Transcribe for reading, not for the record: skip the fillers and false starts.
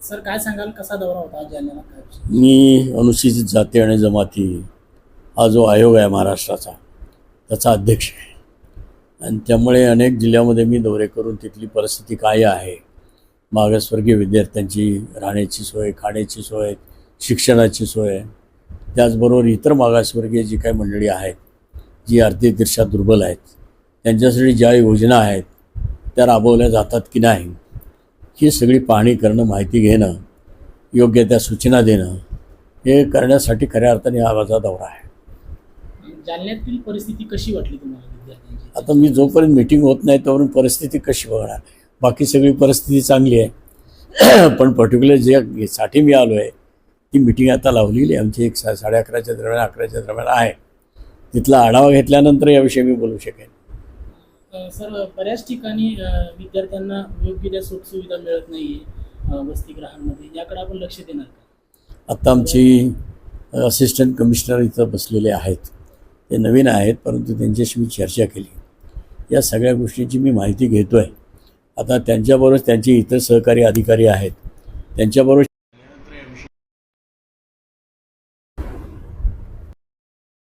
Sir काय सांगाल, कसा दौरा होता आज जालन्याला? काय विषय? मी अनुसूचित जाती आणि जमाती हा जो आयोग आहे महाराष्ट्राचा त्याचा अध्यक्ष आहे आणि त्यामुळे अनेक जिल्ह्यामध्ये मी दौरे करून तिथली परिस्थिती काय आहे, मागासवर्गीय विद्यार्थ्यांची राहण्याची सोय, खाण्याची सोय, शिक्षणाची सोय, त्याचबरोबर इतर मागासवर्गीय जी काही मंडळी आहेत जी आर्थिकदृष्ट्या दुर्बल आहेत त्यांच्यासाठी ज्या योजना आहेत त्या राबवल्या जातात की नाही ही सगळी पाहणी करणं, माहिती घेणं, योग्य त्या सूचना देणं हे करण्यासाठी खऱ्या अर्थाने हा माझा दौरा आहे. जालन्यातील परिस्थिती कशी वाटली तुम्हाला विद्यार्थ्यांची? आता मी जोपर्यंत मीटिंग होत नाही तोपर्यंत परिस्थिती कशी बघणार? बाकी सगळी परिस्थिती चांगली आहे पण पर्टिक्युलर जे साठी मी आलो आहे ती मीटिंग आता लावलेली आहे आमची, एक 11:30च्या दरम्यान 11च्या दरम्यान आहे. तिथला आढावा घेतल्यानंतर याविषयी मी बोलू शकेन. सर बऱ्याच ठिकाणी विद्यार्थ्यांना योग्य त्या सुखसुविधा मिळत नाहीये वसतिगृहांमध्ये, याकडे आपण लक्ष देणार का? आत्ता आमची असिस्टंट कमिशनर इथं बसलेले आहेत, ते नवीन आहेत परंतु त्यांच्याशी मी चर्चा केली. या सगळ्या गोष्टींची मी माहिती घेतो आहे. आता त्यांच्याबरोबर त्यांचे इतर सहकारी अधिकारी आहेत, त्यांच्याबरोबर